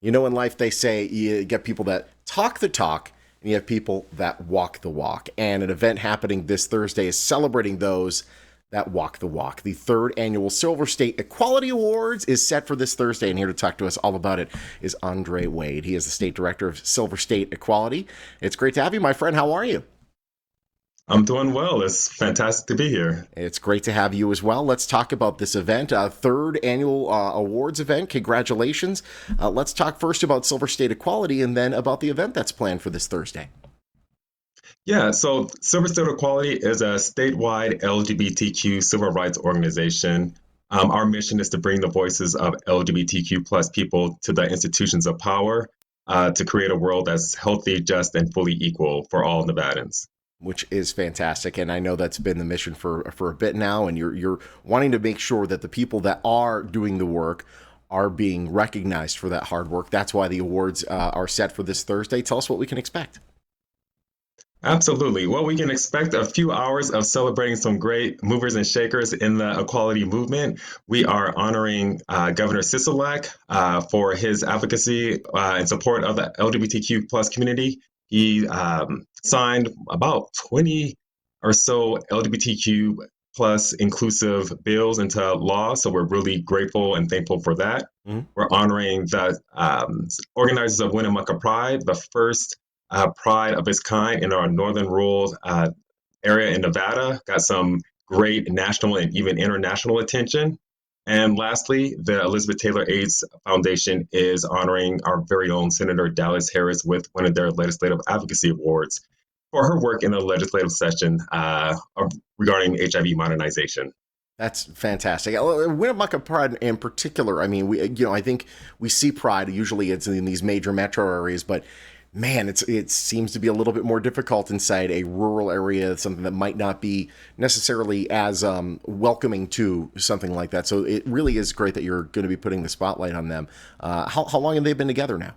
You know, in life, they say you get people that talk the talk, and you have people that walk the walk. And an event happening this Thursday is celebrating those that walk the walk. The third annual Silver State Equality Awards is set for this Thursday, and here to talk to us all about it is Andre Wade. He is the state director of Silver State Equality. It's great to have you, my friend. How are you? I'm doing well. It's fantastic to be here. It's great to have you as well. Let's talk about this event, third annual awards event. Congratulations. Let's talk first about Silver State Equality and then about the event that's planned for this Thursday. Yeah, so Silver State Equality is a statewide LGBTQ civil rights organization. Our mission is to bring the voices of LGBTQ plus people to the institutions of power to create a world that's healthy, just, and fully equal for all Nevadans. Which is fantastic, and I know that's been the mission for a bit now. And you're wanting to make sure that the people that are doing the work are being recognized for that hard work. That's why the awards are set for this Thursday. Tell us what we can expect. Absolutely. Well, we can expect a few hours of celebrating some great movers and shakers in the equality movement. We are honoring Governor Sisolak for his advocacy in support of the LGBTQ plus community. He signed about 20 or so LGBTQ plus inclusive bills into law. So we're really grateful and thankful for that. Mhm. We're honoring the organizers of Winnemucca Pride, the first pride of its kind in our northern rural area in Nevada. Got some great national and even international attention. And lastly, the Elizabeth Taylor AIDS Foundation is honoring our very own Senator Dallas Harris with one of their legislative advocacy awards for her work in the legislative session regarding HIV modernization. That's fantastic. Winnemucca Pride in particular. I mean, I think we see Pride. Usually, it's in these major metro areas, but man, it seems to be a little bit more difficult inside a rural area, something that might not be necessarily as welcoming to something like that. So it really is great that you're going to be putting the spotlight on them. How long have they been together now?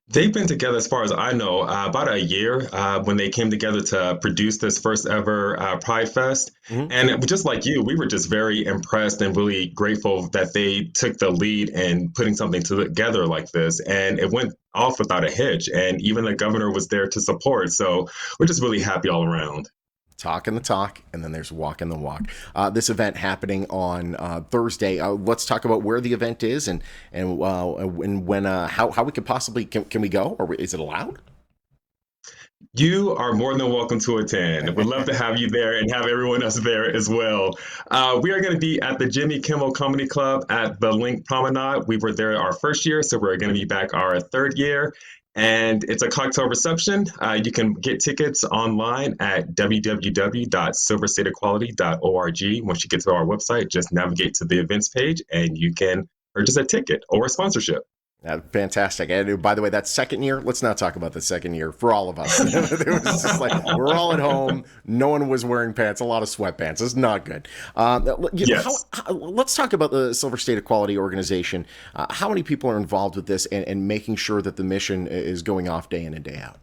They've been together, as far as I know, about a year when they came together to produce this first ever Pride Fest. Mhm. And just like you, we were just very impressed and really grateful that they took the lead in putting something together like this. And it went off without a hitch. And even the governor was there to support. So we're just really happy all around. Talking the talk, and then there's walking the walk. This event happening on Thursday. Let's talk about where the event is and when how we could possibly can we go, or is it allowed? You are more than welcome to attend. We'd love to have you there and have everyone else there as well. We are going to be at the Jimmy Kimmel Comedy Club at the Link Promenade. We were there our first year, so we're going to be back our third year. And it's a cocktail reception. You can get tickets online at www.silverstateequality.org. Once you get to our website, just navigate to the events page and you can purchase a ticket or a sponsorship. Fantastic. And by the way, that second year, let's not talk about the second year for all of us. It was just like, we're all at home. No one was wearing pants, a lot of sweatpants. It's not good. Yes. Let's talk about the Silver State Equality Organization. How many people are involved with this and making sure that the mission is going off day in and day out?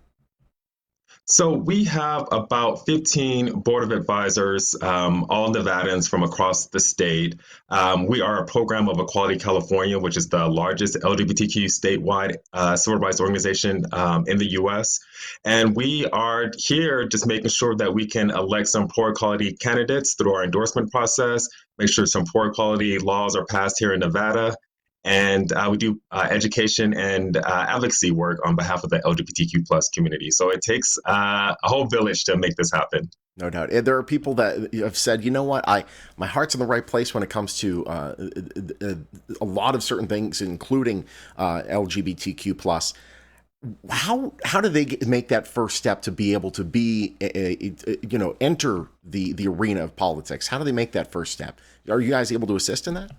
So we have about 15 board of advisors, all Nevadans from across the state. We are a program of Equality California, which is the largest LGBTQ statewide civil rights organization in the U.S. And we are here just making sure that we can elect some pro-equality candidates through our endorsement process, make sure some pro-equality laws are passed here in Nevada. And we do education and advocacy work on behalf of the LGBTQ plus community. So it takes a whole village to make this happen. No doubt. And there are people that have said, you know what, my heart's in the right place when it comes to a lot of certain things, including LGBTQ plus. How do they make that first step to be able to be, enter the arena of politics? How do they make that first step? Are you guys able to assist in that?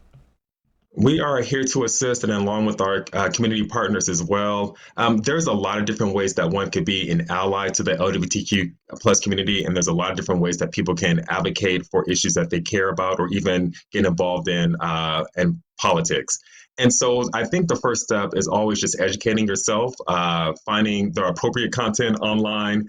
We are here to assist and along with our community partners as well. There's a lot of different ways that one could be an ally to the LGBTQ plus community, and there's a lot of different ways that people can advocate for issues that they care about or even get involved in politics. And so I think the first step is always just educating yourself, finding the appropriate content online,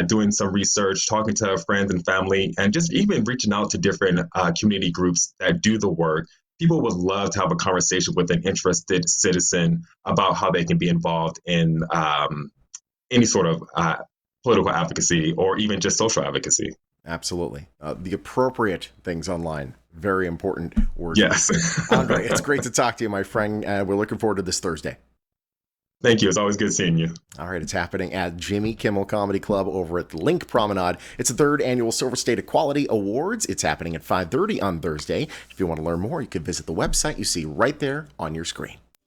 doing some research, talking to friends and family, and just even reaching out to different community groups that do the work people would love to have a conversation with an interested citizen about how they can be involved in any sort of political advocacy or even just social advocacy. Absolutely. The appropriate things online. Very important words. Yes. Andre, it's great to talk to you, my friend. We're looking forward to this Thursday. Thank you. It's always good seeing you. All right, it's happening at Jimmy Kimmel Comedy Club over at Link Promenade. It's the third annual Silver State Equality Awards. It's happening at 5:30 on Thursday. If you want to learn more, you can visit the website you see right there on your screen.